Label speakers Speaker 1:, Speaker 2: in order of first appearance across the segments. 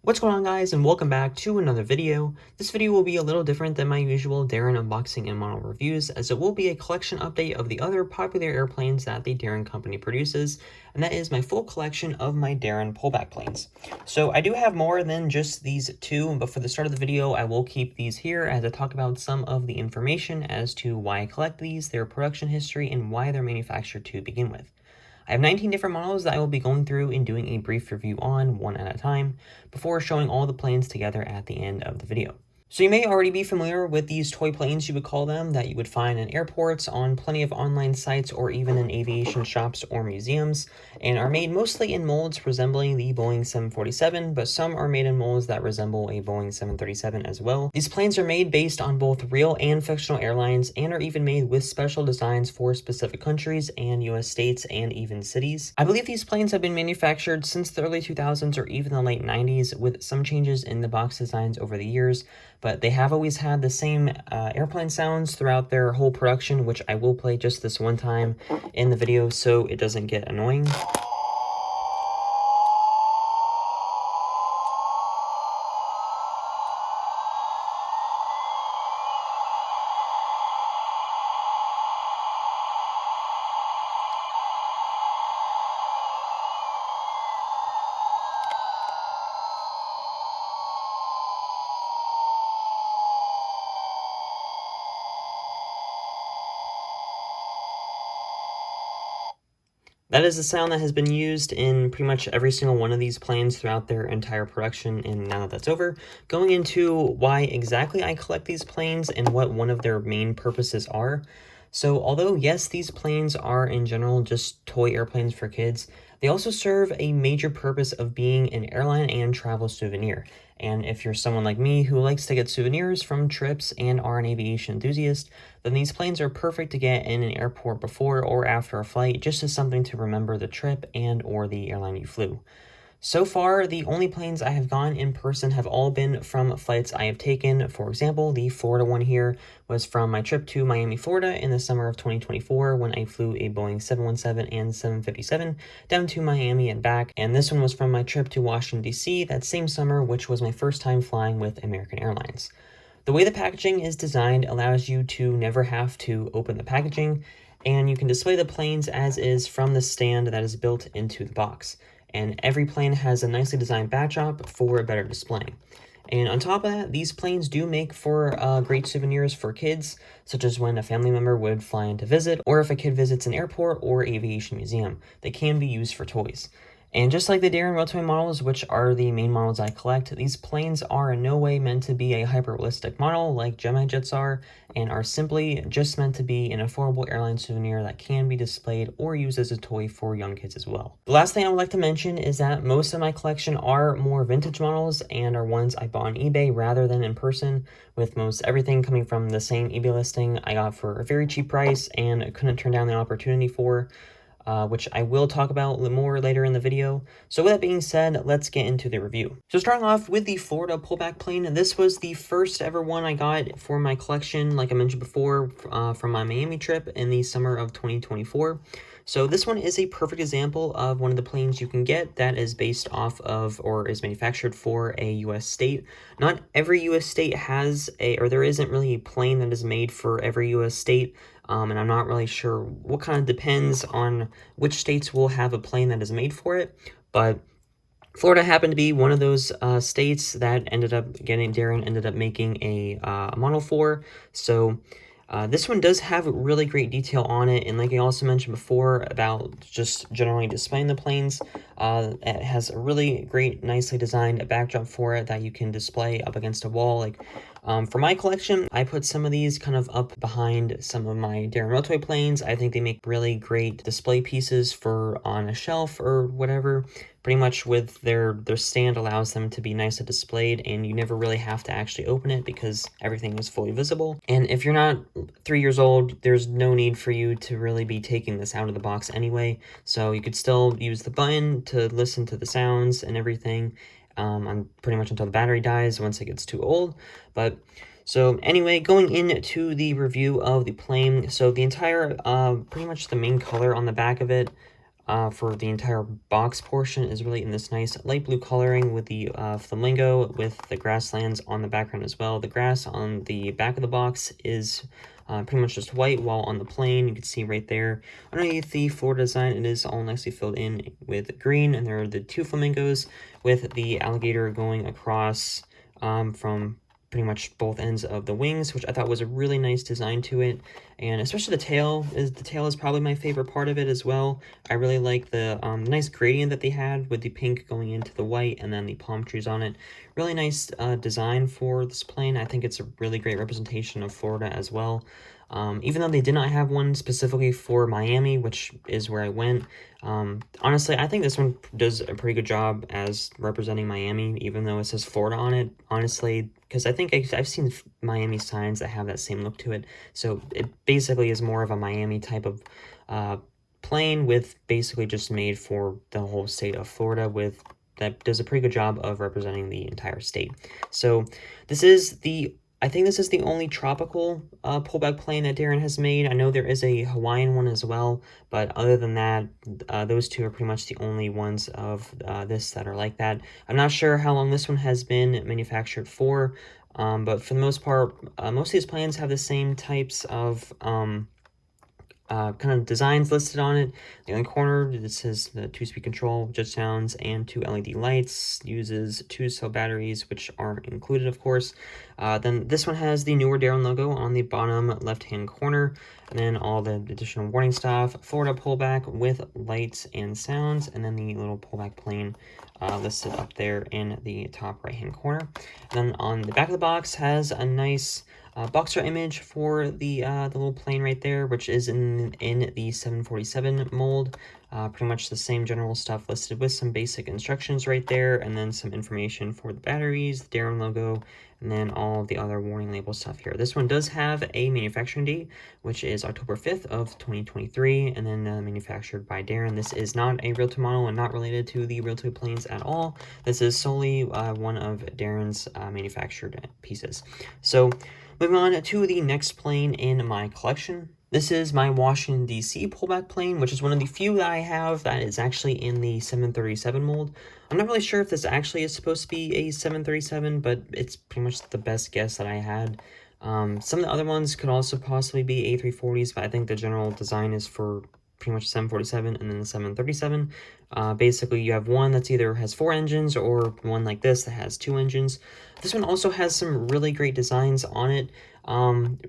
Speaker 1: What's going on, guys, and welcome back to another video. This video will be a little different than my usual Daron unboxing and model reviews, as it will be a collection update of the other popular airplanes that the Daron company produces, and that is my full collection of my Daron Pullback Planes. So I do have more than just these two, but for the start of the video, I will keep these here as I talk about some of the information as to why I collect these, their production history, and why they're manufactured to begin with. I have 19 different models that I will be going through and doing a brief review on, one at a time, before showing all the planes together at the end of the video. So you may already be familiar with these toy planes, you would call them, that you would find in airports, on plenty of online sites, or even in aviation shops or museums, and are made mostly in molds resembling the Boeing 747, but some are made in molds that resemble a Boeing 737 as well. These planes are made based on both real and fictional airlines, and are even made with special designs for specific countries and US states and even cities. I believe these planes have been manufactured since the early 2000s or even the late 90s, with some changes in the box designs over the years, but they have always had the same airplane sounds throughout their whole production, which I will play just this one time in the video so it doesn't get annoying. That is the sound that has been used in pretty much every single one of these planes throughout their entire production, and now that that's over, going into why exactly I collect these planes and what one of their main purposes are. So although yes, these planes are in general just toy airplanes for kids, they also serve a major purpose of being an airline and travel souvenir. And if you're someone like me who likes to get souvenirs from trips and are an aviation enthusiast, then these planes are perfect to get in an airport before or after a flight, just as something to remember the trip and or the airline you flew. So far, the only planes I have gone in person have all been from flights I have taken. For example, the Florida one here was from my trip to Miami, Florida in the summer of 2024 when I flew a Boeing 717 and 757 down to Miami and back. And this one was from my trip to Washington, D.C. that same summer, which was my first time flying with American Airlines. The way the packaging is designed allows you to never have to open the packaging, and you can display the planes as is from the stand that is built into the box. And every plane has a nicely designed backdrop for a better display. And on top of that, these planes do make for great souvenirs for kids, such as when a family member would fly in to visit, or if a kid visits an airport or aviation museum. They can be used for toys. And just like the Daron Railtoy models, which are the main models I collect, these planes are in no way meant to be a hyper-realistic model like Gemini jets are, and are simply just meant to be an affordable airline souvenir that can be displayed or used as a toy for young kids as well. The last thing I would like to mention is that most of my collection are more vintage models and are ones I bought on eBay rather than in person, with most everything coming from the same eBay listing I got for a very cheap price and couldn't turn down the opportunity for. Which I will talk about more later in the video. So with that being said, let's get into the review. So starting off with the Florida Pullback Plane, this was the first ever one I got for my collection, like I mentioned before, from my Miami trip in the summer of 2024. So this one is a perfect example of one of the planes you can get that is based off of or is manufactured for a US state. Not every US state has or there isn't really a plane that is made for every US state. And I'm not really sure what kind of depends on which states will have a plane that is made for it, but Florida happened to be one of those states that Daron ended up making a model for. So this one does have really great detail on it, and like I also mentioned before about just generally displaying the planes, it has a really great, nicely designed backdrop for it that you can display up against a wall. Like for my collection, I put some of these kind of up behind some of my Daron Railtoy planes. I think they make really great display pieces for on a shelf or whatever. Pretty much with their stand allows them to be nicely displayed, and you never really have to actually open it because everything is fully visible. And if you're not 3 years old, there's no need for you to really be taking this out of the box anyway. So you could still use the button to listen to the sounds and everything on pretty much until the battery dies once it gets too old. But so anyway, going into the review of the plane, so the entire, pretty much the main color on the back of it for the entire box portion is really in this nice light blue coloring with the flamingo with the grasslands on the background as well. The grass on the back of the box is pretty much just white, while on the plane you can see right there underneath the floor design it is all nicely filled in with green, and there are the two flamingos with the alligator going across from pretty much both ends of the wings, which I thought was a really nice design to it. And especially the tail is probably my favorite part of it as well. I really like the nice gradient that they had with the pink going into the white and then the palm trees on it. Really nice design for this plane. I think it's a really great representation of Florida as well. Even though they did not have one specifically for Miami, which is where I went, honestly, I think this one does a pretty good job as representing Miami, even though it says Florida on it, honestly, because I think I've seen Miami signs that have that same look to it, so it basically is more of a Miami type of plane with basically just made for the whole state of Florida with that does a pretty good job of representing the entire state. So I think this is the only tropical pullback plane that Daron has made. I know there is a Hawaiian one as well, but other than that, those two are pretty much the only ones of this that are like that. I'm not sure how long this one has been manufactured for, but for the most part, most of these planes have the same types of kind of designs listed on it. In the corner, this says the 2-speed control, jet sounds, and 2 LED lights. Uses 2 cell batteries, which are included, of course. Then this one has the newer Daron logo on the bottom left-hand corner, and then all the additional warning stuff. Florida pullback with lights and sounds, and then the little pullback plane listed up there in the top right-hand corner. And then on the back of the box has a nice boxer image for the little plane right there, which is in the 747 mold. Pretty much the same general stuff listed with some basic instructions right there, and then some information for the batteries, the Daron logo, and then all of the other warning label stuff here. This one does have a manufacturing date, which is October 5th of 2023, and then manufactured by Daron. This is not a real-to model and not related to the real-to planes at all. This is solely one of Daron's manufactured pieces. So moving on to the next plane in my collection. This is my Washington, D.C. pullback plane, which is one of the few that I have that is actually in the 737 mold. I'm not really sure if this actually is supposed to be a 737, but it's pretty much the best guess that I had. Some of the other ones could also possibly be A340s, but I think the general design is for pretty much 747 and then the 737. Basically, you have one that's either has 4 engines or one like this that has 2 engines. This one also has some really great designs on it.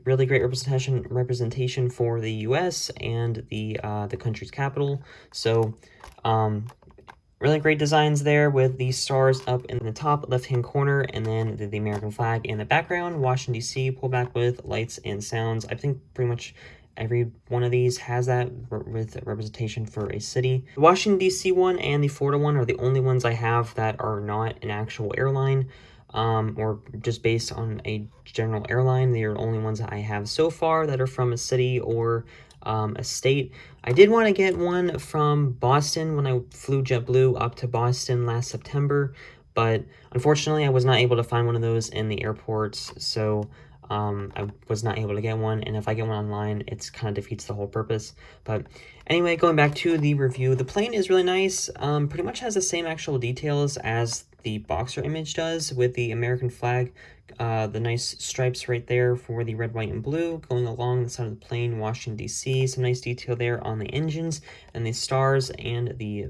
Speaker 1: Really great representation for the U.S. and the country's capital. So, really great designs there with the stars up in the top left-hand corner, and then the American flag in the background. Washington, D.C. pullback with lights and sounds. I think pretty much every one of these has that with representation for a city. The Washington, D.C. one and the Florida one are the only ones I have that are not an actual airline, or just based on a general airline. They are the only ones that I have so far that are from a city or a state. I did want to get one from Boston when I flew JetBlue up to Boston last September, but unfortunately I was not able to find one of those in the airports, so I was not able to get one, and if I get one online, it's kind of defeats the whole purpose. But anyway, going back to the review, the plane is really nice. Pretty much has the same actual details as the boxer image does, with the American flag, the nice stripes right there for the red, white, and blue going along the side of the plane. Washington, D.C. Some nice detail there on the engines and the stars and the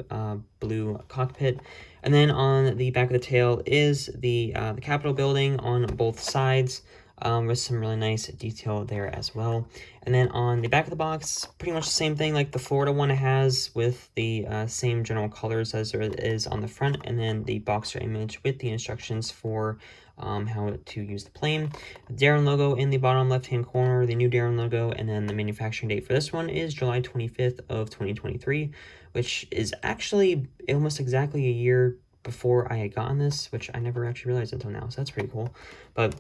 Speaker 1: blue cockpit. And then on the back of the tail is the Capitol building on both sides, with some really nice detail there as well. And then on the back of the box, pretty much the same thing like the Florida one has, with the same general colors as there is on the front, and then the boxer image with the instructions for how to use the plane. The Daron logo in the bottom left-hand corner, the new Daron logo, and then the manufacturing date for this one is July 25th of 2023, which is actually almost exactly a year before I had gotten this, which I never actually realized until now, so that's pretty cool. But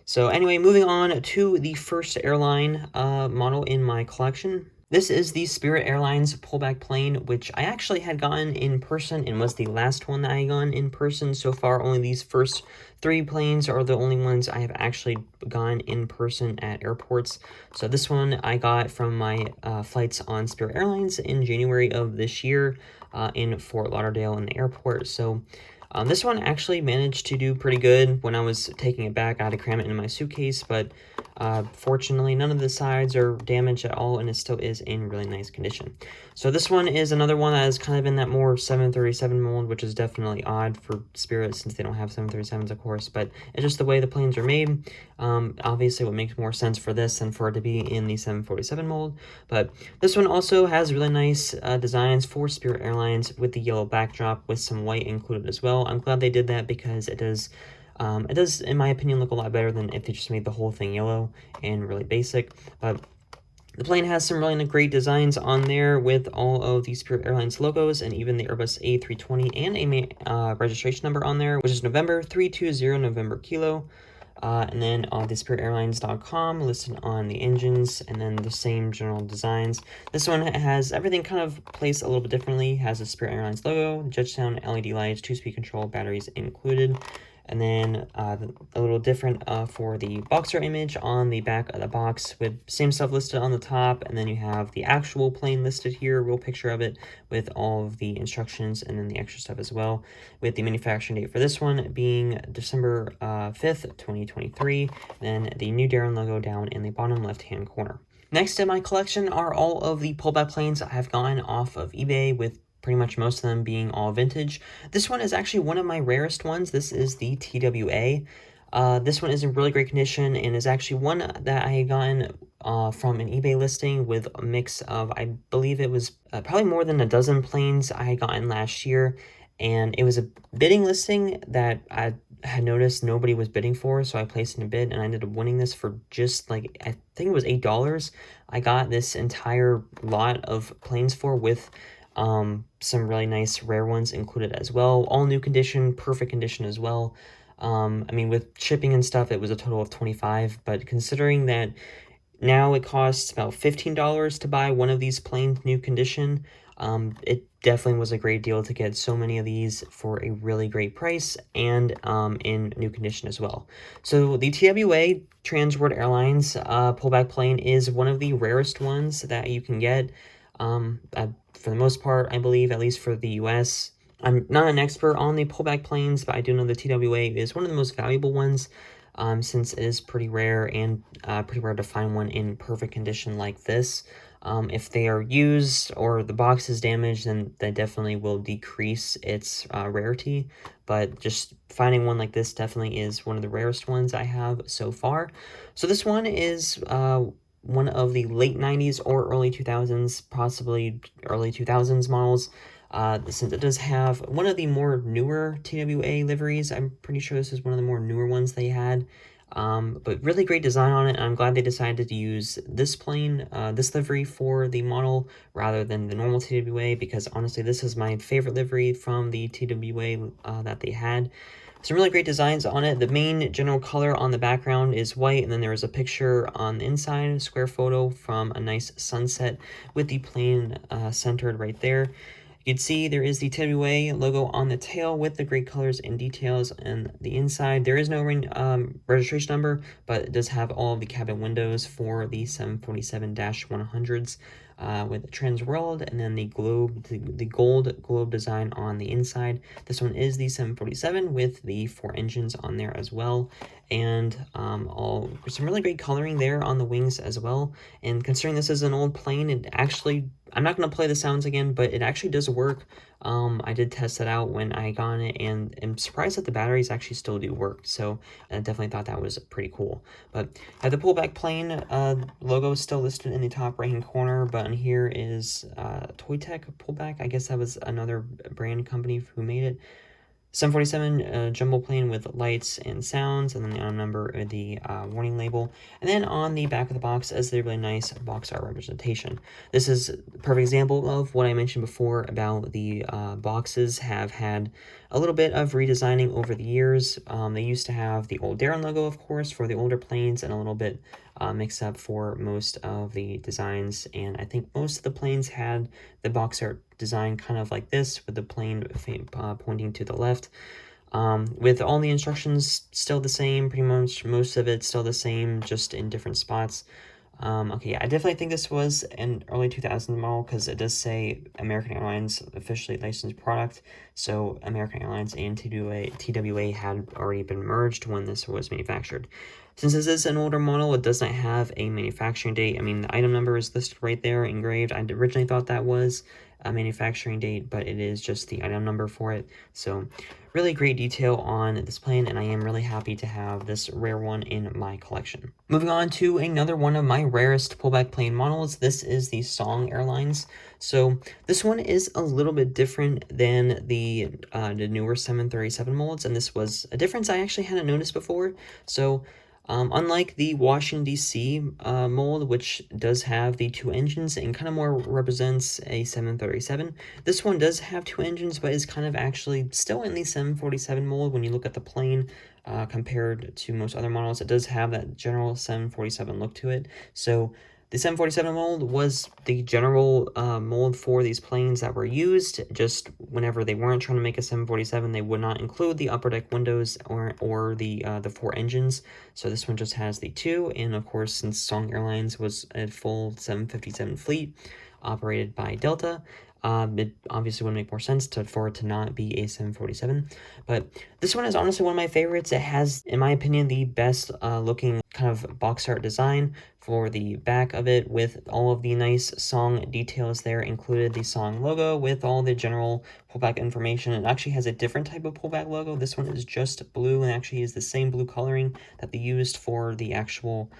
Speaker 1: so anyway, moving on to the first airline model in my collection. This is the Spirit Airlines pullback plane, which I actually had gotten in person and was the last one that I got in person. So far, only these first 3 planes are the only ones I have actually gone in person at airports. So this one I got from my flights on Spirit Airlines in January of this year in Fort Lauderdale in the airport. So this one actually managed to do pretty good. When I was taking it back, I had to cram it in my suitcase, but fortunately none of the sides are damaged at all, and it still is in really nice condition. So this one is another one that is kind of in that more 737 mold, which is definitely odd for Spirit since they don't have 737s, of course, but it's just the way the planes are made. Obviously what makes more sense for this than for it to be in the 747 mold. But this one also has really nice designs for Spirit Airlines with the yellow backdrop with some white included as well. I'm glad they did that because it does, in my opinion, look a lot better than if they just made the whole thing yellow and really basic. But the plane has some really great designs on there with all of the Spirit Airlines logos and even the Airbus A320 and a registration number on there, which is November 320 November Kilo. And then on the spiritairlines.com listed on the engines, and then the same general designs. This one has everything kind of placed a little bit differently. Has the Spirit Airlines logo, Judgetown LED lights, 2-speed control, batteries included. And then a little different for the boxer image on the back of the box with same stuff listed on the top. And then you have the actual plane listed here, real picture of it with all of the instructions and then the extra stuff as well, with the manufacturing date for this one being December 5th, 2023. And then the new Daron logo down in the bottom left-hand corner. Next in my collection are all of the pullback planes I have gotten off of eBay, with pretty much most of them being all vintage. This one is actually one of my rarest ones. This is the TWA. This one is in really great condition and is actually one that I had gotten from an eBay listing with a mix of, I believe it was probably more than a dozen planes I had gotten last year. And it was a bidding listing that I had noticed nobody was bidding for, so I placed in a bid and I ended up winning this for just like, I think it was $8. I got this entire lot of planes for, with some really nice rare ones included as well. All new condition, perfect condition as well. I mean, with shipping and stuff, it was a total of $25, but considering that now it costs about $15 to buy one of these planes new condition, it definitely was a great deal to get so many of these for a really great price and in new condition as well. So the TWA Transworld Airlines pullback plane is one of the rarest ones that you can get. For the most part, I believe, at least for the US. I'm not an expert on the pullback planes, but I do know the TWA is one of the most valuable ones, since it is pretty rare and pretty rare to find one in perfect condition like this. If they are used or the box is damaged, then that definitely will decrease its rarity. But just finding one like this definitely is one of the rarest ones I have so far. So this one is one of the late 90s or early 2000s, possibly early 2000s models, since it does have one of the more newer TWA liveries. I'm pretty sure this is one of the more newer ones they had, but really great design on it. I'm glad they decided to use this plane, this livery for the model rather than the normal TWA, because honestly this is my favorite livery from the TWA that they had. Some really great designs on it. The main general color on the background is white, and then there is a picture on the inside, a square photo from a nice sunset with the plane centered right there. You can see there is the TWA logo on the tail with the great colors and details on the inside. There is no registration number, but it does have all of the cabin windows for the 747-100s. With Transworld, and then the globe, the gold globe design on the inside. This one is the 747 with the 4 engines on there as well, and some really great coloring there on the wings as well. And considering this is an old plane, it actually, I'm not going to play the sounds again, but it actually does work. I did test it out when I got it, and I'm surprised that the batteries actually still do work, so I definitely thought that was pretty cool. But the pullback plane logo is still listed in the top right hand corner, but on here is Toy Tech pullback. I guess that was another brand company who made it. 747 jumbo plane with lights and sounds, and then the item number, the warning label, and then on the back of the box is the really nice box art representation. This is a perfect example of what I mentioned before about the boxes have had a little bit of redesigning over the years. They used to have the old Daron logo, of course, for the older planes, and a little bit mixed up for most of the designs, and I think most of the planes had the box art design kind of like this, with the plane pointing to the left, with all the instructions still the same, pretty much most of it still the same, just in different spots. Okay, yeah, I definitely think this was an early 2000s model, because it does say American Airlines officially licensed product, so American Airlines and TWA had already been merged when this was manufactured. Since this is an older model, it does not have a manufacturing date. I mean, the item number is listed right there, engraved. I originally thought that was a manufacturing date, but it is just the item number for it. So really great detail on this plane, and I am really happy to have this rare one in my collection. Moving on to another one of my rarest pullback plane models. This is the Song Airlines. So this one is a little bit different than the newer 737 molds, and this was a difference I actually hadn't noticed before. So unlike the Washington, D.C. Mold, which does have the 2 engines and kind of more represents a 737, this one does have 2 engines, but is kind of actually still in the 747 mold when you look at the plane. Compared to most other models, it does have that general 747 look to it. So the 747 mold was the general mold for these planes that were used. Just whenever they weren't trying to make a 747, they would not include the upper deck windows or the 4 engines. So this one just has the 2, and of course, since Song Airlines was a full 757 fleet operated by Delta, it obviously would make more sense for it to not be a 747, but this one is honestly one of my favorites. It has, in my opinion, the best looking kind of box art design for the back of it, with all of the nice Song details there included, the Song logo with all the general pullback information. It actually has a different type of pullback logo. This one is just blue, and actually is the same blue coloring that they used for the actual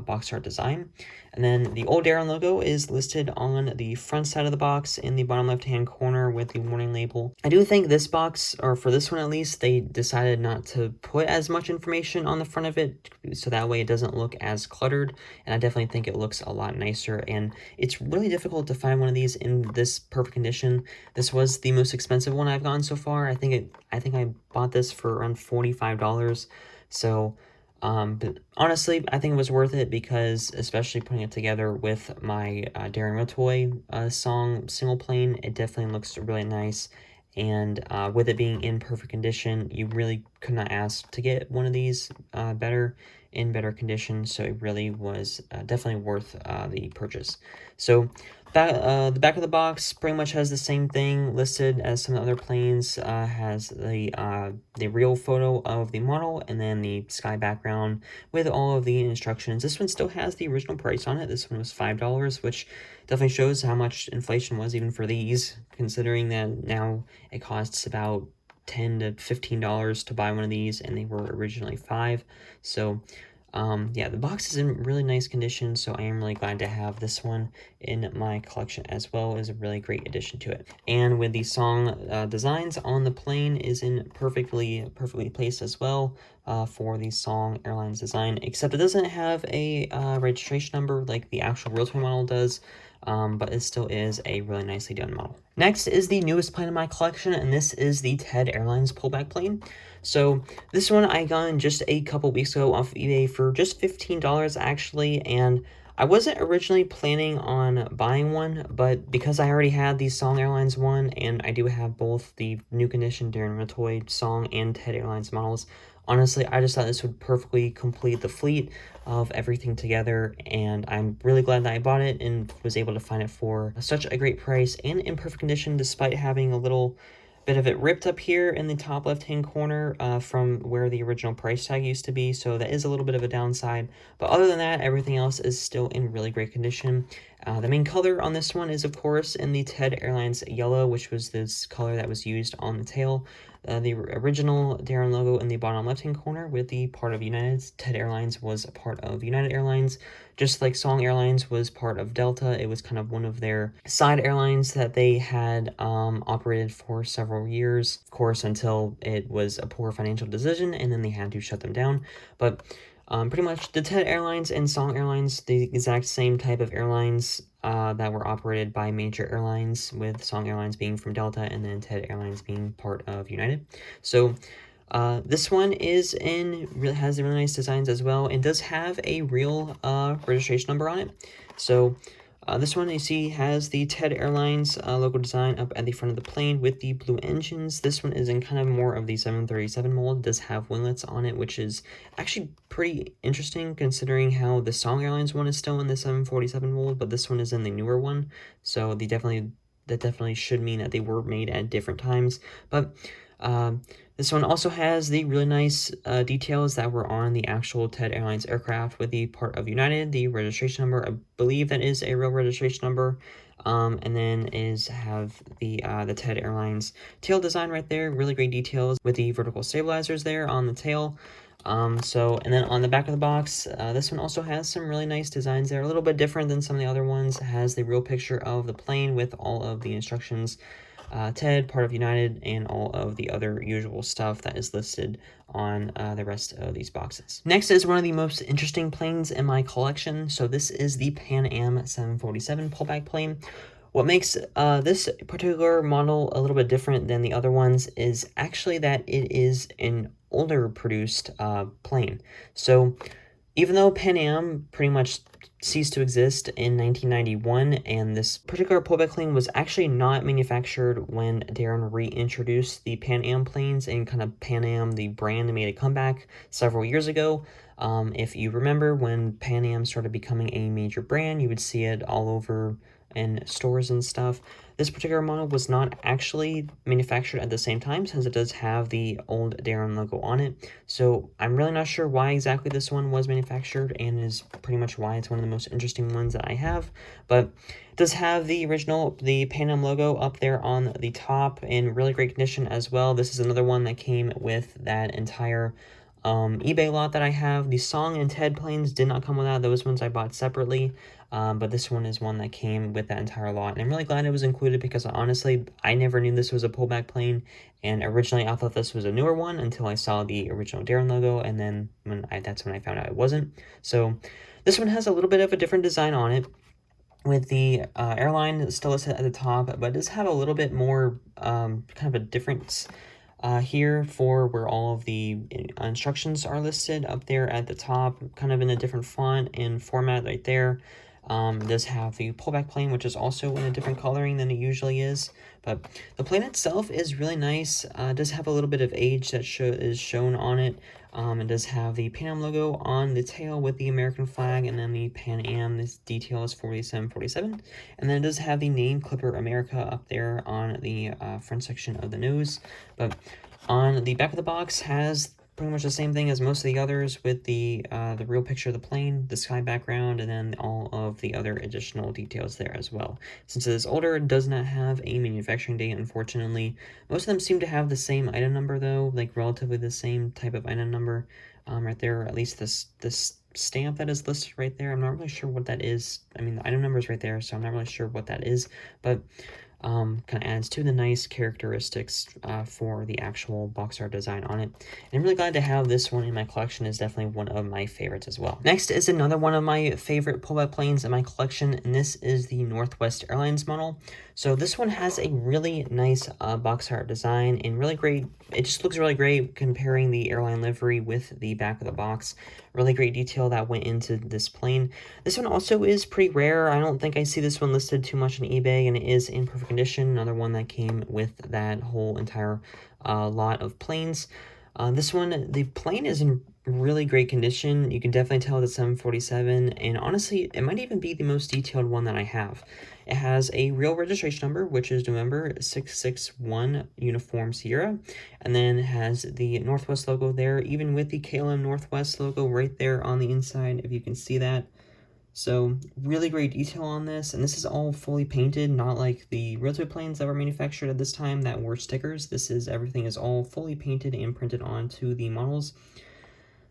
Speaker 1: box art design. And then the old Daron logo is listed on the front side of the box in the bottom left hand corner with the warning label. I do think this box, or for this one at least, they decided not to put as much information on the front of it, so that way it doesn't look as cluttered, and I definitely think it looks a lot nicer. And it's really difficult to find one of these in this perfect condition. This was the most expensive one I've gotten so far. I think I bought this for around $45. So but honestly, I think it was worth it, because especially putting it together with my Daron Pullback Song single plane, it definitely looks really nice. And with it being in perfect condition, you really could not ask to get one of these in better condition. So it really was definitely worth the purchase. So the back of the box pretty much has the same thing listed as some of the other planes. Has the real photo of the model, and then the sky background with all of the instructions. This one still has the original price on it. This one was $5, which definitely shows how much inflation was even for these, considering that now it costs about $10 to $15 to buy one of these, and they were originally $5. So yeah, the box is in really nice condition, so I am really glad to have this one in my collection as well. As a really great addition to it. And with the Song designs on the plane is in perfectly placed as well for the Song Airlines design, except it doesn't have a registration number like the actual real-time model does. But it still is a really nicely done model. Next is the newest plane in my collection, and this is the TED Airlines pullback plane. So this one I got just a couple weeks ago off of eBay for just $15 actually, and I wasn't originally planning on buying one, but because I already had the Song Airlines one, and I do have both the new condition Daron Pullback Song and TED Airlines models, honestly, I just thought this would perfectly complete the fleet of everything together, and I'm really glad that I bought it and was able to find it for such a great price and in perfect condition, despite having a little bit of it ripped up here in the top left hand corner from where the original price tag used to be, so that is a little bit of a downside. But other than that, everything else is still in really great condition. The main color on this one is, of course, in the TED Airlines yellow, which was this color that was used on the tail. the original Daron logo in the bottom left-hand corner with the part of United. TED Airlines was a part of United Airlines. Just like Song Airlines was part of Delta, it was kind of one of their side airlines that they had operated for several years, of course, until it was a poor financial decision, and then they had to shut them down. But pretty much the TED Airlines and Song Airlines, the exact same type of airlines that were operated by major airlines, with Song Airlines being from Delta and then TED Airlines being part of United. So this one has the really nice designs as well, and does have a real registration number on it. So this one you see has the TED Airlines logo design up at the front of the plane with the blue engines. This one is in kind of more of the 737 mold. It does have winglets on it, which is actually pretty interesting considering how the Song Airlines one is still in the 747 mold, but this one is in the newer one. So that definitely should mean that they were made at different times. But this one also has the really nice details that were on the actual TED Airlines aircraft with the part of United, the registration number. I believe that is a real registration number. And then have the TED Airlines tail design right there. Really great details with the vertical stabilizers there on the tail. And then on the back of the box, this one also has some really nice designs there. A little bit different than some of the other ones. It has the real picture of the plane with all of the instructions. TED, part of United, and all of the other usual stuff that is listed on the rest of these boxes. Next is one of the most interesting planes in my collection. So this is the PanAm 747 pullback plane. What makes this particular model a little bit different than the other ones is actually that it is an older produced plane. So even though PanAm pretty much ceased to exist in 1991, and this particular pullback plane was actually not manufactured when Daron reintroduced the PanAm planes, and kind of PanAm, the brand, made a comeback several years ago. If you remember, when PanAm started becoming a major brand, you would see it all over in stores and stuff. This particular model was not actually manufactured at the same time, since it does have the old Daron logo on it. So I'm really not sure why exactly this one was manufactured, and is pretty much why it's one of the most interesting ones that I have. But it does have the PanAm logo up there on the top in really great condition as well. This is another one that came with that entire eBay lot that I have. The Song and TED planes did not come with that. Those ones I bought separately. But this one is one that came with that entire lot, and I'm really glad it was included, because honestly, I never knew this was a pullback plane, and originally I thought this was a newer one until I saw the original Daron logo, and then that's when I found out it wasn't. So this one has a little bit of a different design on it, with the airline still listed at the top, but it does have a little bit more kind of a difference here for where all of the instructions are listed up there at the top, kind of in a different font and format right there. It does have the pullback plane, which is also in a different coloring than it usually is. But the plane itself is really nice. It does have a little bit of age that is shown on it. It does have the PanAm logo on the tail with the American flag, and then the PanAm, this detail is 4747. And then it does have the name Clipper America up there on the front section of the nose. But on the back of the box has pretty much the same thing as most of the others, with the real picture of the plane, the sky background, and then all of the other additional details there as well. Since it is older, it does not have a manufacturing date, unfortunately. Most of them seem to have the same item number, though, like relatively the same type of item number right there, or at least this stamp that is listed right there. I'm not really sure what that is. I mean, the item number is right there, so I'm not really sure what that is, but kind of adds to the nice characteristics for the actual box art design on it. And I'm really glad to have this one in my collection. Is definitely one of my favorites as well. Next is another one of my favorite pullback planes in my collection, and this is the Northwest Airlines model. So this one has a really nice box art design, and really great. It just looks really great comparing the airline livery with the back of the box. Really great detail that went into this plane. This one also is pretty rare. I don't think I see this one listed too much on eBay, and it is in perfect condition. Another one that came with that whole entire lot of planes. This one, the plane is in really great condition. You can definitely tell it's 747, and honestly, it might even be the most detailed one that I have. It has a real registration number, which is November 661 Uniform Sierra, and then has the Northwest logo there, even with the KLM Northwest logo right there on the inside, if you can see that. So really great detail on this, and this is all fully painted, not like the railway planes that were manufactured at this time that were stickers. This is, everything is all fully painted and printed onto the models.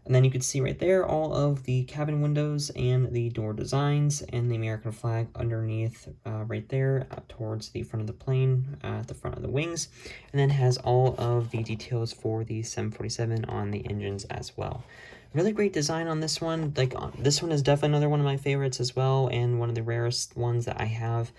Speaker 1: And then you can see right there all of the cabin windows and the door designs and the American flag underneath right there towards the front of the plane, at the front of the wings, and then has all of the details for the 747 on the engines as well. Really great design on this one. Like, this one is definitely another one of my favorites as well, and one of the rarest ones that I have.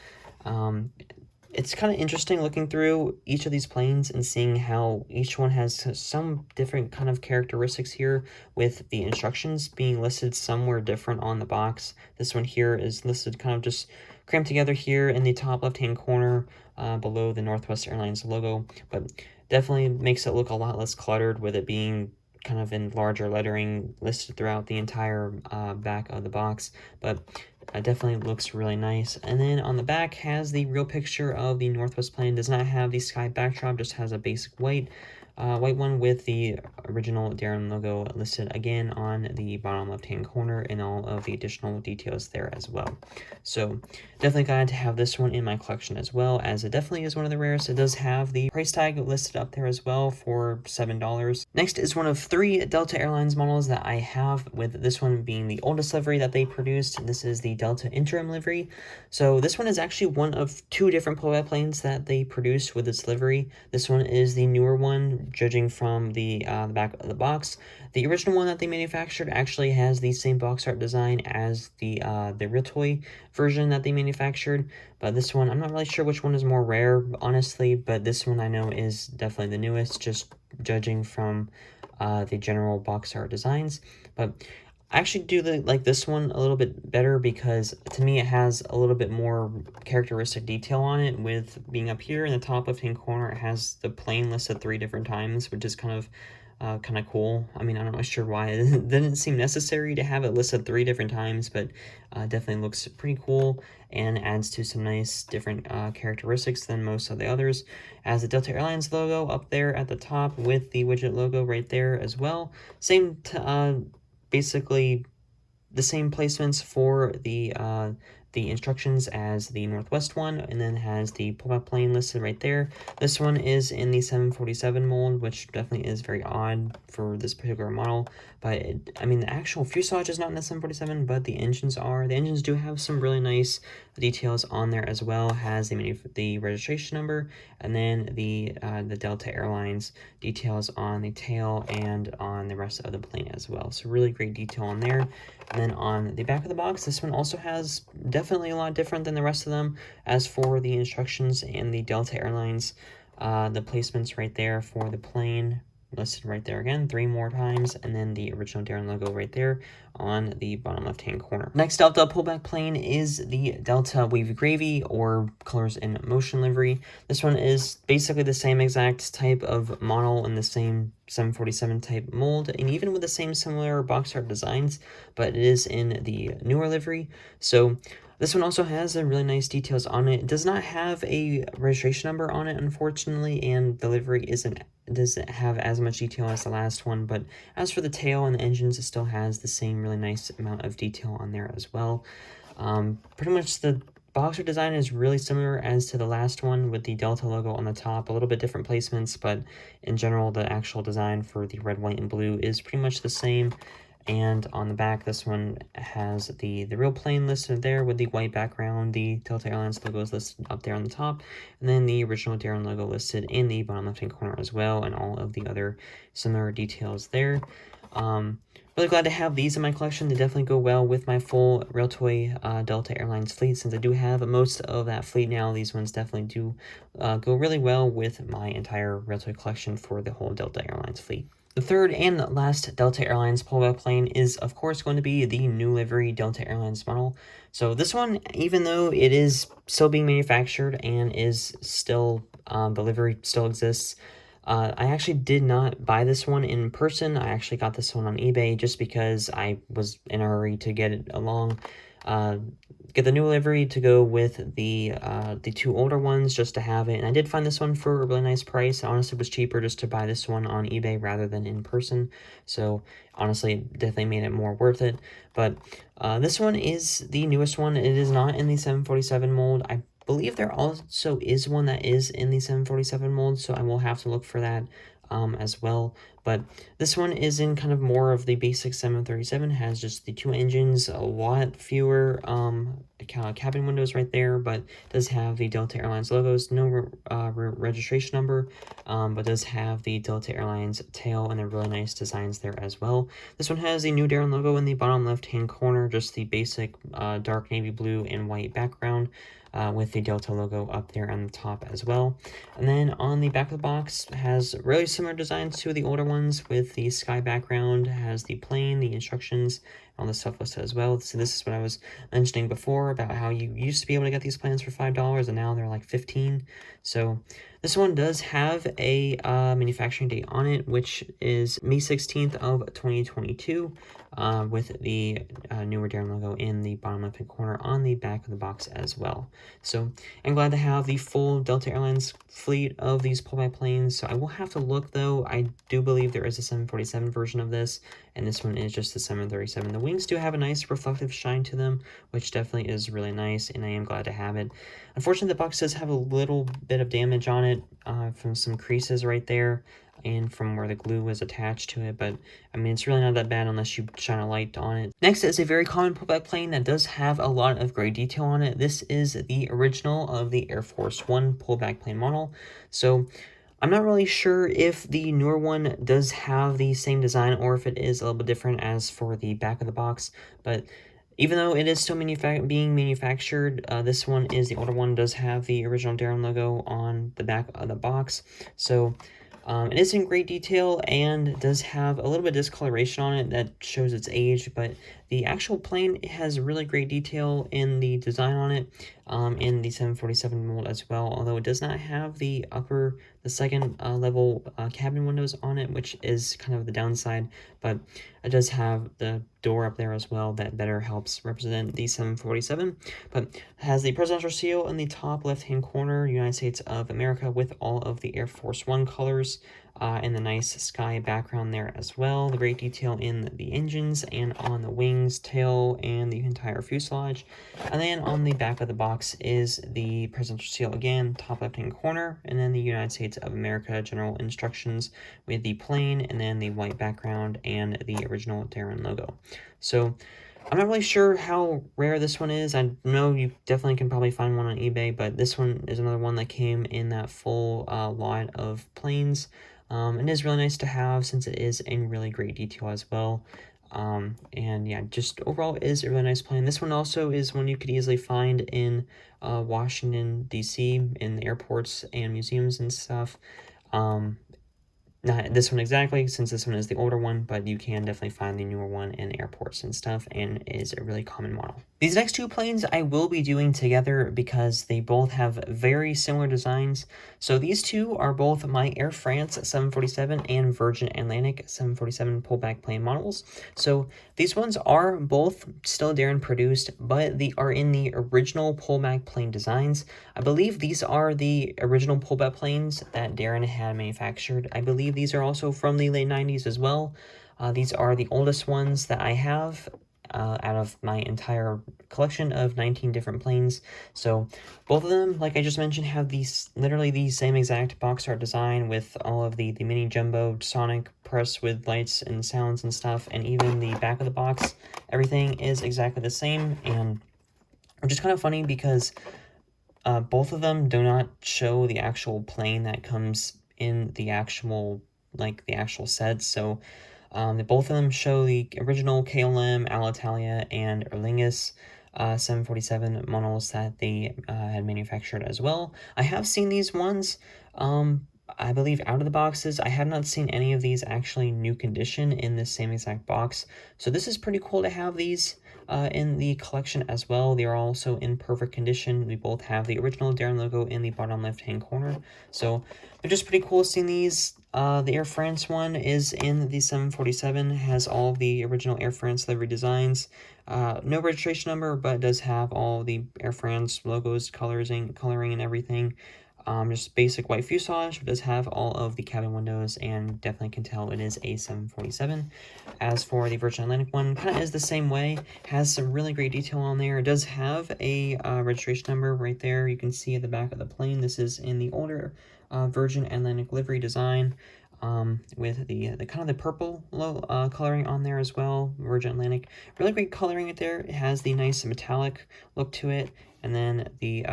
Speaker 1: It's kind of interesting looking through each of these planes and seeing how each one has some different kind of characteristics here, with the instructions being listed somewhere different on the box. This one here is listed kind of just crammed together here in the top left-hand corner below the Northwest Airlines logo, but definitely makes it look a lot less cluttered with it being kind of in larger lettering listed throughout the entire back of the box, but definitely looks really nice. And then on the back has the real picture of the Northwest plane. Does not have the sky backdrop, just has a basic white one with the original Daron logo listed again on the bottom left hand corner, and all of the additional details there as well. So definitely glad to have this one in my collection as well, as it definitely is one of the rarest. It does have the price tag listed up there as well for $7. Next is one of 3 Delta Airlines models that I have, with this one being the oldest livery that they produced. This is the Delta Interim livery. So this one is actually one of 2 different pullback planes that they produced with this livery. This one is the newer one, judging from the back of the box. The original one that they manufactured actually has the same box art design as the real toy version that they manufactured, but this one, I'm not really sure which one is more rare, honestly, but this one I know is definitely the newest, just judging from the general box art designs. But I actually do like this one a little bit better, because to me it has a little bit more characteristic detail on it, with being up here in the top left hand corner. It has the plane listed 3 different times, which is kind of cool. I mean, I'm not really sure why it didn't seem necessary to have it listed 3 different times, but definitely looks pretty cool and adds to some nice different characteristics than most of the others. As the Delta Airlines logo up there at the top with the widget logo right there as well. Same basically the same placements for the instructions as the Northwest one, and then has the pullback plane listed right there. This one is in the 747 mold, which definitely is very odd for this particular model, but I mean, the actual fuselage is not in the 747, but the engines are. The engines do have some really nice details on there as well. Has the registration number, and then the Delta Airlines details on the tail and on the rest of the plane as well. So really great detail on there. And then on the back of the box, this one also has definitely a lot different than the rest of them. As for the instructions and the Delta Airlines, the placements right there for the plane listed right there again 3 more times, and then the original Daron logo right there on the bottom left hand corner. Next Delta pullback plane is the Delta Wavy Gravy, or Colors in Motion livery. This one is basically the same exact type of model in the same 747 type mold, and even with the same similar box art designs, but it is in the newer livery. So this one also has a really nice details on it. It does not have a registration number on it, unfortunately, and the livery doesn't have as much detail as the last one, but as for the tail and the engines, it still has the same really nice amount of detail on there as well. Pretty much the boxer design is really similar as to the last one, with the Delta logo on the top, a little bit different placements, but in general the actual design for the red, white, and blue is pretty much the same. And on the back, this one has the real plane listed there with the white background. The Delta Airlines logo is listed up there on the top, and then the original Daron logo listed in the bottom left-hand corner as well, and all of the other similar details there. Really glad to have these in my collection. They definitely go well with my full Railtoy Delta Airlines fleet. Since I do have most of that fleet now, these ones definitely do go really well with my entire Railtoy collection for the whole Delta Airlines fleet. The third and last Delta Airlines pullback plane is, of course, going to be the new livery Delta Airlines model. So this one, even though it is still being manufactured and is still, the livery still exists, I actually did not buy this one in person. I actually got this one on eBay just because I was in a hurry to get it along. Get the new livery to go with the 2 older ones just to have it. And I did find this one for a really nice price. Honestly, it was cheaper just to buy this one on eBay rather than in person. So honestly, it definitely made it more worth it. But this one is the newest one. It is not in the 747 mold. I believe there also is one that is in the 747 mold, so I will have to look for that as well. But this one is in kind of more of the basic 737, has just the 2 engines, a lot fewer cabin windows right there, but does have the Delta Airlines logos, no registration number, but does have the Delta Airlines tail and the really nice designs there as well. This one has the new Daron logo in the bottom left-hand corner, just the basic dark navy blue and white background. With the Delta logo up there on the top as well. And then on the back of the box has really similar designs to the older ones with the sky background, has the plane, the instructions, all the stuff listed as well. So this is what I was mentioning before about how you used to be able to get these planes for $5 and now they're like $15. So this one does have a manufacturing date on it, which is May 16th of 2022. With the newer Daron logo in the bottom left-hand corner on the back of the box as well. So I'm glad to have the full Delta Airlines fleet of these pullback planes. So I will have to look, though. I do believe there is a 747 version of this, and this one is just the 737. The wings do have a nice reflective shine to them, which definitely is really nice, and I am glad to have it. Unfortunately, the box does have a little bit of damage on it from some creases right there and from where the glue was attached to it, but I mean, it's really not that bad unless you shine a light on it. Next is a very common pullback plane that does have a lot of gray detail on it. This is the original of the Air Force One pullback plane model. So I'm not really sure if the newer one does have the same design or if it is a little bit different as for the back of the box, but even though it is still being manufactured, this one is the older one, does have the original Daron logo on the back of the box. So it is in great detail and does have a little bit of discoloration on it that shows its age, but the actual plane has really great detail in the design on it, in the 747 mold as well, although it does not have the second level cabin windows on it, which is kind of the downside, but it does have the door up there as well that better helps represent the 747, but it has the presidential seal in the top left-hand corner, United States of America, with all of the Air Force One colors, and the nice sky background there as well. The great detail in the engines and on the wings, tail, and the entire fuselage. And then on the back of the box is the presidential seal again, top left-hand corner, and then the United States of America general instructions with the plane, and then the white background and the original Daron logo. So I'm not really sure how rare this one is. I know you definitely can probably find one on eBay, but this one is another one that came in that full line of planes. It is really nice to have since it is in really great detail as well. And yeah, just overall it is a really nice plane. This one also is one you could easily find in Washington, D.C., in the airports and museums and stuff. Not this one exactly, since this one is the older one, but you can definitely find the newer one in airports and stuff, and it is a really common model. These next 2 planes I will be doing together because they both have very similar designs. So these 2 are both my Air France 747 and Virgin Atlantic 747 pullback plane models. So these ones are both still Daron produced, but they are in the original pullback plane designs. I believe these are the original pullback planes that Daron had manufactured. I believe these are also from the late 90s as well. These are the oldest ones that I have out of my entire collection of 19 different planes. So both of them, like I just mentioned, have these literally the same exact box art design with all of the mini jumbo sonic press with lights and sounds and stuff, and even the back of the box, everything is exactly the same, and which is kind of funny because both of them do not show the actual plane that comes in the actual set. So both of them show the original KLM, Alitalia, and Aer Lingus 747 models that they had manufactured as well. I have seen these ones, I believe, out of the boxes. I have not seen any of these actually new condition in this same exact box. So this is pretty cool to have these. in the collection as well. They are also in perfect condition. We both have the original Daron logo in the bottom left-hand corner. So they're just pretty cool seeing these. The Air France one is in the 747, has all of the original Air France livery designs. No registration number, but does have all the Air France logos, coloring and everything. Just basic white fuselage. It does have all of the cabin windows, and definitely can tell it is a 747. As for the Virgin Atlantic one, kind of is the same way. Has some really great detail on there. It does have a registration number right there. You can see at the back of the plane. This is in the older Virgin Atlantic livery design. With the kind of the purple coloring on there as well. Virgin Atlantic, really great coloring it there. It has the nice metallic look to it, and then the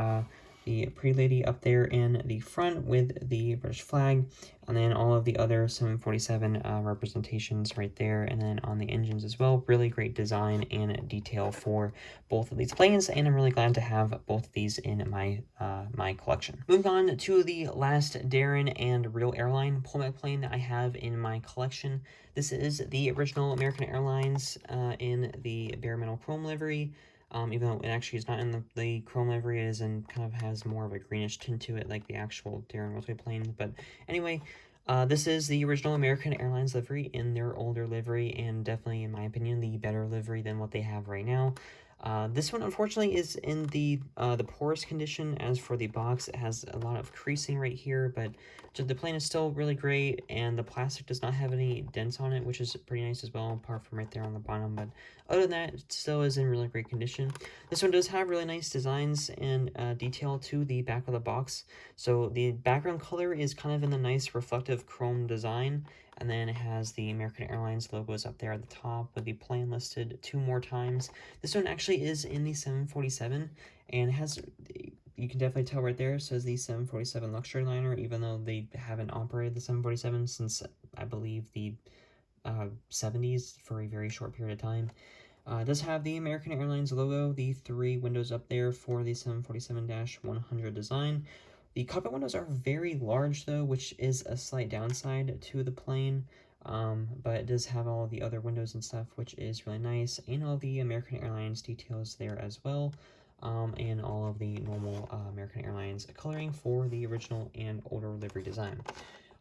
Speaker 1: pretty lady up there in the front with the British flag, and then all of the other 747 representations right there, and then on the engines as well. Really great design and detail for both of these planes, and I'm really glad to have both of these in my my collection. Moving on to the last Daron and real airline pullback plane that I have in my collection. This is the original American Airlines in the bare metal chrome livery. Even though it actually is not in the chrome livery, it is and kind of has more of a greenish tint to it, like the actual Daron Pullback plane. But anyway, this is the original American Airlines livery in their older livery, and definitely, in my opinion, the better livery than what they have right now. This one, unfortunately, is in the poorest condition. As for the box, it has a lot of creasing right here, but the plane is still really great, and the plastic does not have any dents on it, which is pretty nice as well, apart from right there on the bottom. But other than that, it still is in really great condition. This one does have really nice designs and detail to the back of the box. So the background color is kind of in the nice reflective chrome design, and then it has the American Airlines logos up there at the top with the plane listed 2 more times. This one actually is in the 747, and it has, you can definitely tell right there, it says the 747 luxury liner, even though they haven't operated the 747 since, I believe, the 70s for a very short period of time. It does have the American Airlines logo, the 3 windows up there for the 747-100 design. The cockpit windows are very large though, which is a slight downside to the plane, but it does have all the other windows and stuff, which is really nice, and all the American Airlines details there as well, and all of the normal American Airlines coloring for the original and older livery design.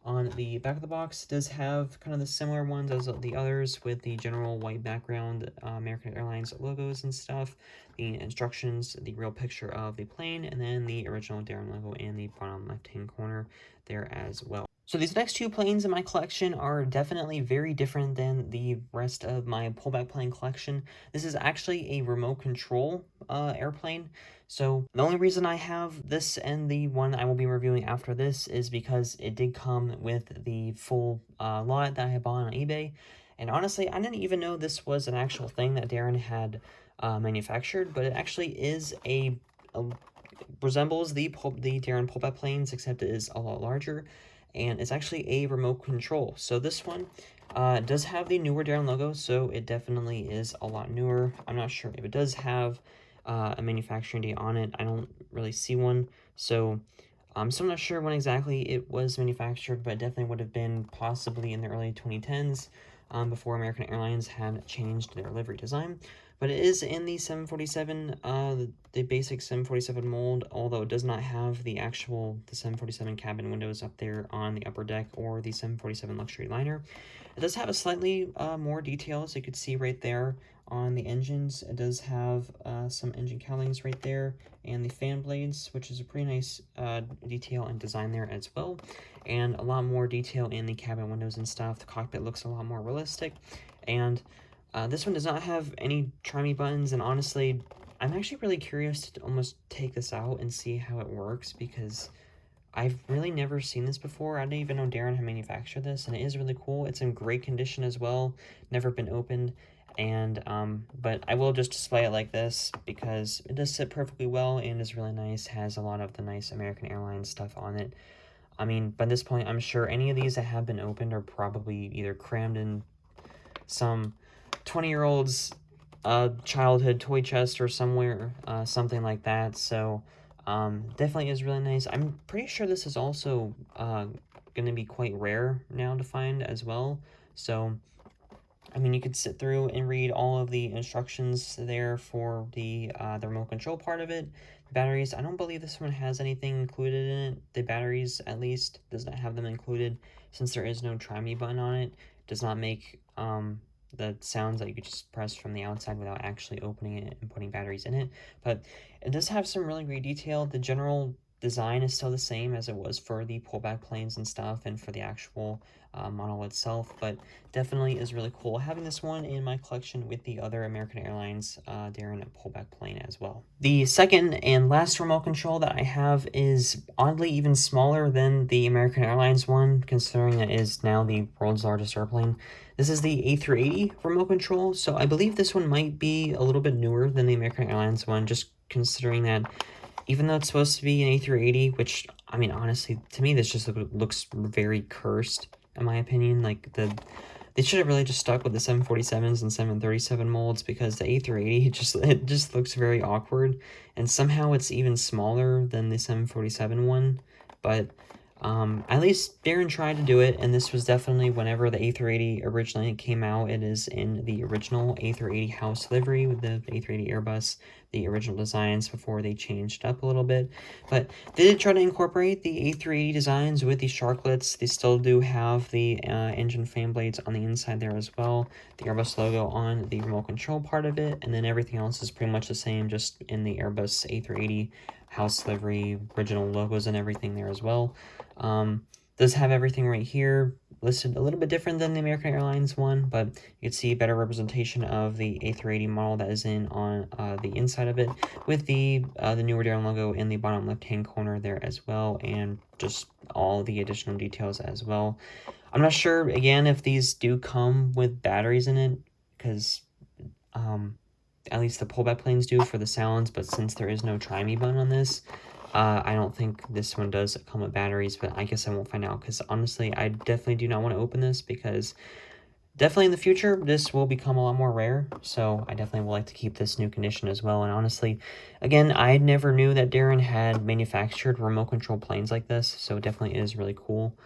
Speaker 1: On the back of the box, it does have kind of the similar ones as the others, with the general white background, American Airlines logos and stuff, the instructions, the real picture of the plane, and then the original Daron logo in the bottom left-hand corner there as well. So these next 2 planes in my collection are definitely very different than the rest of my pullback plane collection. This is actually a remote control airplane. So the only reason I have this and the one I will be reviewing after this is because it did come with the full lot that I had bought on eBay. And honestly, I didn't even know this was an actual thing that Daron had manufactured, but it actually is resembles the Daron pullback planes, except it is a lot larger, and it's actually a remote control. So this one does have the newer Daron logo, so it definitely is a lot newer. I'm not sure if it does have a manufacturing date on it. I don't really see one, so I'm not sure when exactly it was manufactured, but it definitely would have been possibly in the early 2010s, before American Airlines had changed their livery design. But it is in the 747, the basic 747 mold, although it does not have the 747 cabin windows up there on the upper deck or the 747 luxury liner. It does have a slightly more details, you could see right there on the engines. It does have some engine cowlings right there, and the fan blades, which is a pretty nice detail and design there as well, and a lot more detail in the cabin windows and stuff. The cockpit looks a lot more realistic, and this one does not have any try me buttons, and honestly, I'm actually really curious to almost take this out and see how it works, because I've really never seen this before. I didn't even know Daron had manufactured this, and it is really cool. It's in great condition as well, never been opened, and but I will just display it like this because it does sit perfectly well and is really nice. Has a lot of the nice American Airlines stuff on it. I mean, by this point, I'm sure any of these that have been opened are probably either crammed in some 20-year-old's childhood toy chest or somewhere, something like that. So definitely is really nice. I'm pretty sure this is also going to be quite rare now to find as well. So I mean, you could sit through and read all of the instructions there for the remote control part of it. The batteries, I don't believe this one has anything included in it. The batteries, at least, does not have them included. Since there is no try me button on it, does not make the sounds that you could just press from the outside without actually opening it and putting batteries in it. But it does have some really great detail. The general design is still the same as it was for the pullback planes and stuff, and for the actual model itself, but definitely is really cool having this one in my collection with the other American Airlines Daron Pullback plane as well. The second and last remote control that I have is oddly even smaller than the American Airlines one, considering it is now the world's largest airplane. This is the A380 remote control, so I believe this one might be a little bit newer than the American Airlines one, just considering that even though it's supposed to be an A380, which, I mean, honestly, to me, this just looks very cursed, in my opinion. Like, they should have really just stuck with the 747s and 737 molds, because the A380, it just looks very awkward, and somehow it's even smaller than the 747 one, but at least Daron tried to do it, and this was definitely whenever the A380 originally came out. It is in the original A380 house livery with the A380 Airbus, the original designs before they changed up a little bit. But they did try to incorporate the A380 designs with the sharklets. They still do have the engine fan blades on the inside there as well, the Airbus logo on the remote control part of it, and then everything else is pretty much the same, just in the Airbus A380 house livery, original logos and everything there as well. Does have everything right here listed a little bit different than the American Airlines one, but you can see better representation of the A380 model that is in on the inside of it, with the newer Daron logo in the bottom left hand corner there as well, and just all the additional details as well. I'm not sure again if these do come with batteries in it, because at least the pullback planes do for the sounds, but since there is no try me button on this, I don't think this one does come with batteries, but I guess I won't find out, because honestly, I definitely do not want to open this, because definitely in the future, this will become a lot more rare, so I definitely would like to keep this new condition as well. And honestly, again, I never knew that Daron had manufactured remote control planes like this, so it definitely is really cool.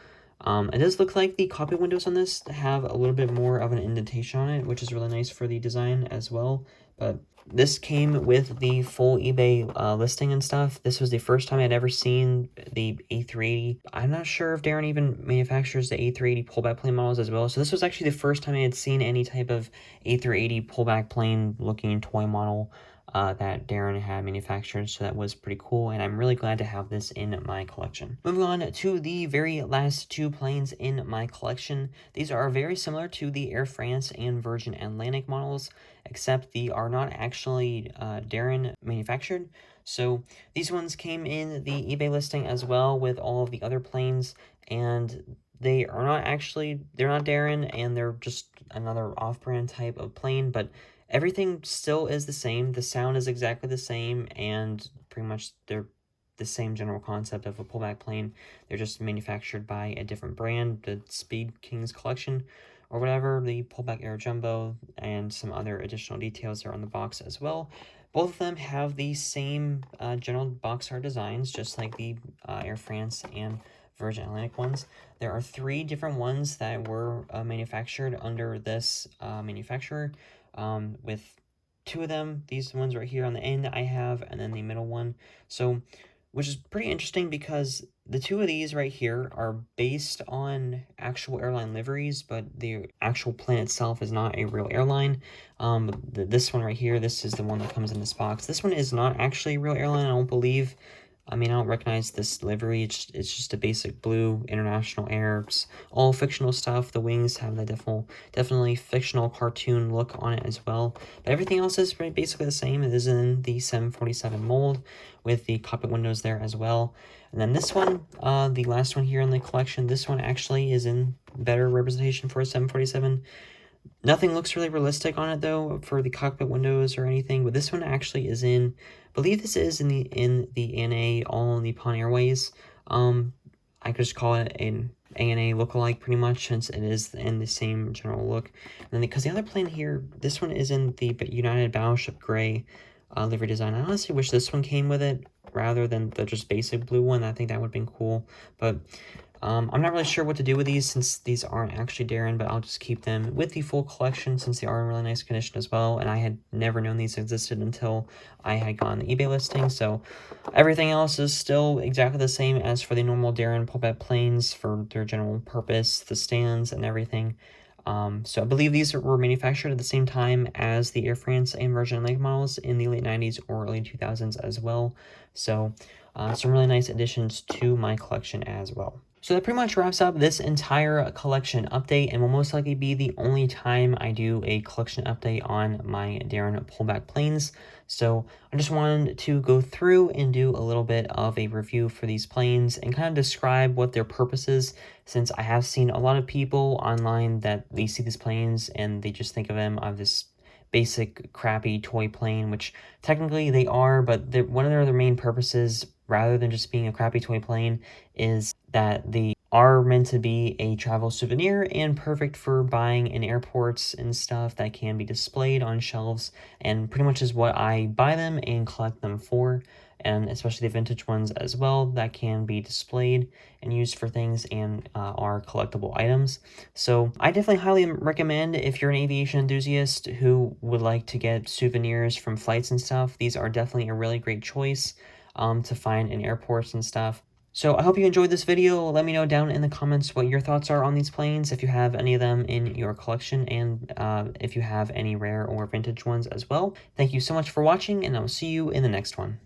Speaker 1: It does look like the cockpit windows on this have a little bit more of an indentation on it, which is really nice for the design as well. But this came with the full eBay listing and stuff. This was the first time I'd ever seen the A380. I'm not sure if Daron even manufactures the A380 pullback plane models as well. So this was actually the first time I had seen any type of A380 pullback plane looking toy model that Daron had manufactured, so that was pretty cool, and I'm really glad to have this in my collection. Moving on to the very last two planes in my collection. These are very similar to the Air France and Virgin Atlantic models, except they are not actually Daron manufactured. So these ones came in the eBay listing as well with all of the other planes, and they are not actually, they're not Daron, and they're just another off-brand type of plane, but everything still is the same. The sound is exactly the same, and pretty much they're the same general concept of a pullback plane. They're just manufactured by a different brand, the Speed Kings Collection, or whatever, the Pullback Air Jumbo, and some other additional details are on the box as well. Both of them have the same general box art designs, just like the Air France and Virgin Atlantic ones. There are 3 different ones that were manufactured under this manufacturer, with 2 of them, these ones right here on the end I have, and then the middle one. So, which is pretty interesting, because the 2 of these right here are based on actual airline liveries, but the actual plane itself is not a real airline. This one right here, this is the one that comes in this box. This one is not actually a real airline, I don't believe. I mean, I don't recognize this livery. It's just a basic blue International Airs, all fictional stuff. The wings have the definitely fictional cartoon look on it as well. But everything else is basically the same. It is in the 747 mold with the cockpit windows there as well. And then this one, the last one here in the collection, this one actually is in better representation for a 747. Nothing looks really realistic on it though for the cockpit windows or anything, but this one actually is in, I believe this is in the ANA All Nippon Airways. I could just call it an ANA lookalike pretty much, since it is in the same general look. And then because the other plane here, this one is in the United Battleship Gray livery design. I honestly wish this one came with it rather than the just basic blue one. I think that would have been cool, but I'm not really sure what to do with these since these aren't actually Daron, but I'll just keep them with the full collection since they are in really nice condition as well, and I had never known these existed until I had gone on the eBay listing. So everything else is still exactly the same as for the normal Daron Pullback Planes for their general purpose, the stands and everything. So I believe these were manufactured at the same time as the Air France and Virgin Atlantic models in the late 90s or early 2000s as well. So some really nice additions to my collection as well. So that pretty much wraps up this entire collection update and will most likely be the only time I do a collection update on my Daron Pullback Planes. So I just wanted to go through and do a little bit of a review for these planes and kind of describe what their purpose is, since I have seen a lot of people online that they see these planes and they just think of them of this basic crappy toy plane, which technically they are, but one of their main purposes, rather than just being a crappy toy plane, is that they are meant to be a travel souvenir and perfect for buying in airports and stuff that can be displayed on shelves, and pretty much is what I buy them and collect them for. And especially the vintage ones as well that can be displayed and used for things and are collectible items. So I definitely highly recommend, if you're an aviation enthusiast who would like to get souvenirs from flights and stuff, these are definitely a really great choice to find in airports and stuff. So I hope you enjoyed this video. Let me know down in the comments what your thoughts are on these planes, if you have any of them in your collection, and if you have any rare or vintage ones as well. Thank you so much for watching, and I will see you in the next one.